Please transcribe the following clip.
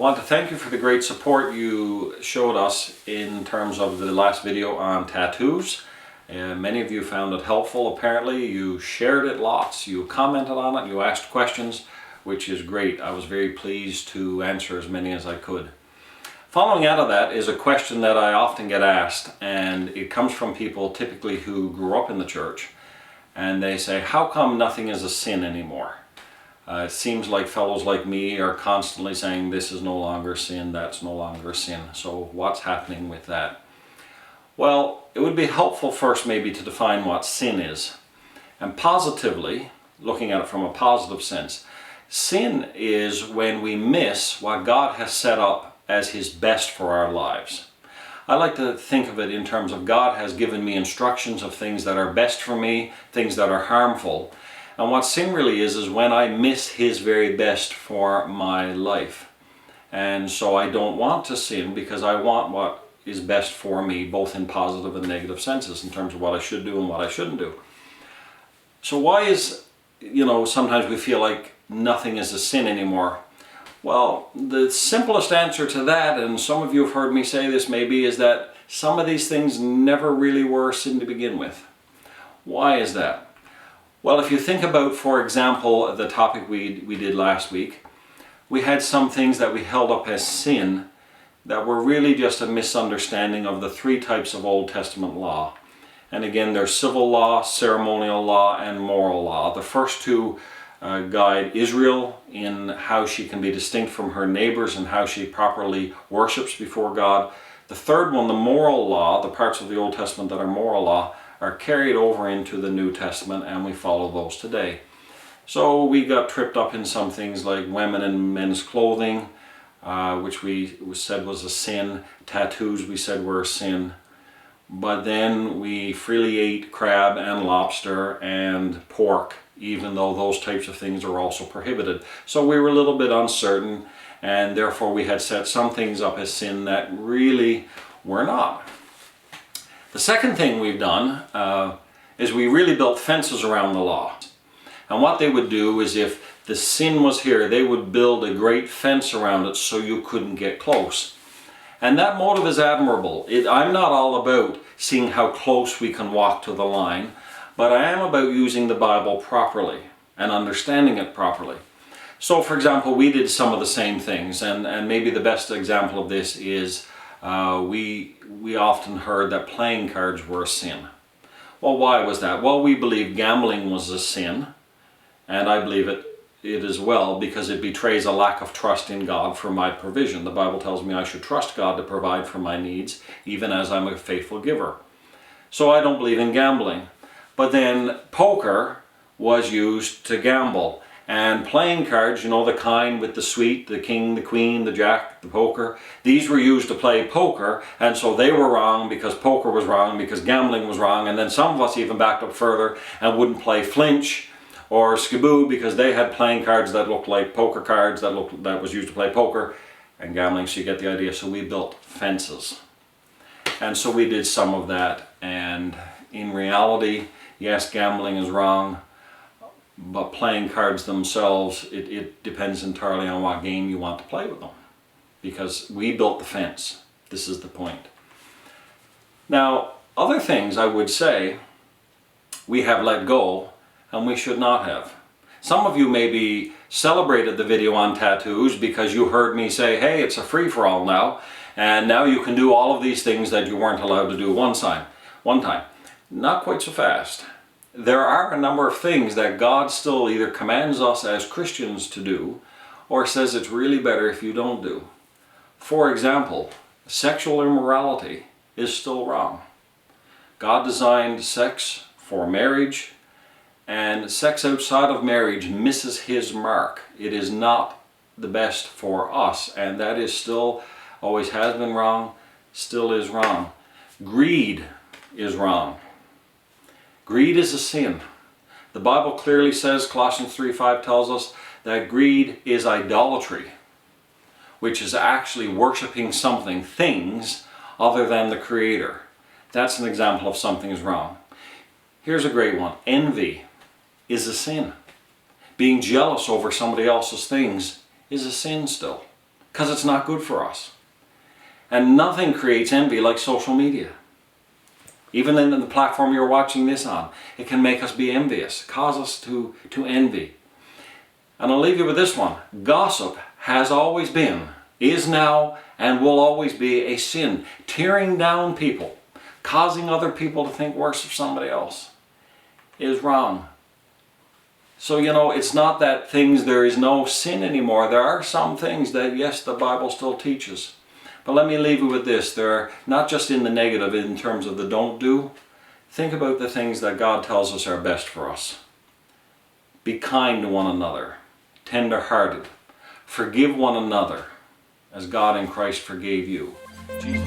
want to thank you for the great support you showed us in terms of the last video on tattoos. Many of you found it helpful. Apparently you shared it lots, you commented on it, you asked questions, which is great. I was very pleased to answer as many as I could. Following out of that is a question that I often get asked, and it comes from people typically who grew up in the church, and they say, how come nothing is a sin anymore? It seems like fellows like me are constantly saying this is no longer sin, that's no longer sin. So what's happening with that? Well, it would be helpful first maybe to define what sin is. And positively, looking at it from a positive sense, sin is when we miss what God has set up as His best for our lives. I like to think of it in terms of God has given me instructions of things that are best for me, things that are harmful. And what sin really is when I miss His very best for my life. And so I don't want to sin because I want what is best for me, both in positive and negative senses, in terms of what I should do and what I shouldn't do. So why is, sometimes we feel like nothing is a sin anymore? Well, the simplest answer to that, and some of you have heard me say this maybe, is that some of these things never really were sin to begin with. Why is that? Well, if you think about, for example, the topic we did last week, we had some things that we held up as sin that were really just a misunderstanding of the three types of Old Testament law. And again, there's civil law, ceremonial law, and moral law. The first two guide Israel in how she can be distinct from her neighbors and how she properly worships before God. The third one, the moral law, the parts of the Old Testament that are moral law, are carried over into the New Testament, and we follow those today. So we got tripped up in some things like women and men's clothing, which we said was a sin. Tattoos we said were a sin. But then we freely ate crab and lobster and pork, even though those types of things are also prohibited. So we were a little bit uncertain, and therefore we had set some things up as sin that really were not. The second thing we've done is we really built fences around the law. And what they would do is if the sin was here, they would build a great fence around it so you couldn't get close. And that motive is admirable. I'm not all about seeing how close we can walk to the line, but I am about using the Bible properly and understanding it properly. So for example, we did some of the same things, and maybe the best example of this is we often heard that playing cards were a sin. Well, why was that? Well, we believe gambling was a sin, and I believe it as well because it betrays a lack of trust in God for my provision. The Bible tells me I should trust God to provide for my needs, even as I'm a faithful giver. So I don't believe in gambling. But then poker was used to gamble. And playing cards, the kind with the suite, the king, the queen, the jack, the poker, these were used to play poker, and so they were wrong because poker was wrong, because gambling was wrong, and then some of us even backed up further and wouldn't play flinch or skiboo because they had playing cards that looked like poker cards that was used to play poker and gambling, so you get the idea. So we built fences. And so we did some of that, and in reality, yes, gambling is wrong, but playing cards themselves, it depends entirely on what game you want to play with them. Because we built the fence. This is the point. Now, other things I would say we have let go and we should not have. Some of you maybe celebrated the video on tattoos because you heard me say, hey, it's a free-for-all now, and now you can do all of these things that you weren't allowed to do one time. Not quite so fast. There are a number of things that God still either commands us as Christians to do or says it's really better if you don't do. For example, sexual immorality is still wrong. God designed sex for marriage, and sex outside of marriage misses His mark. It is not the best for us, and that is still, always has been wrong, still is wrong. Greed is wrong. Greed is a sin. The Bible clearly says, Colossians 3:5 tells us that greed is idolatry, which is actually worshiping things other than the Creator. That's an example of something is wrong. Here's a great one. Envy is a sin. Being jealous over somebody else's things is a sin still. because it's not good for us. And nothing creates envy like social media. Even in the platform you're watching this on, it can make us be envious, cause us to envy. And I'll leave you with this one. Gossip has always been, is now, and will always be a sin. Tearing down people, causing other people to think worse of somebody else, is wrong. So, you know, it's not that there is no sin anymore. There are some things that, yes, the Bible still teaches. But let me leave you with this. They're not just in the negative in terms of the don't do. Think about the things that God tells us are best for us. Be kind to one another, tender-hearted. Forgive one another as God in Christ forgave you. Jesus.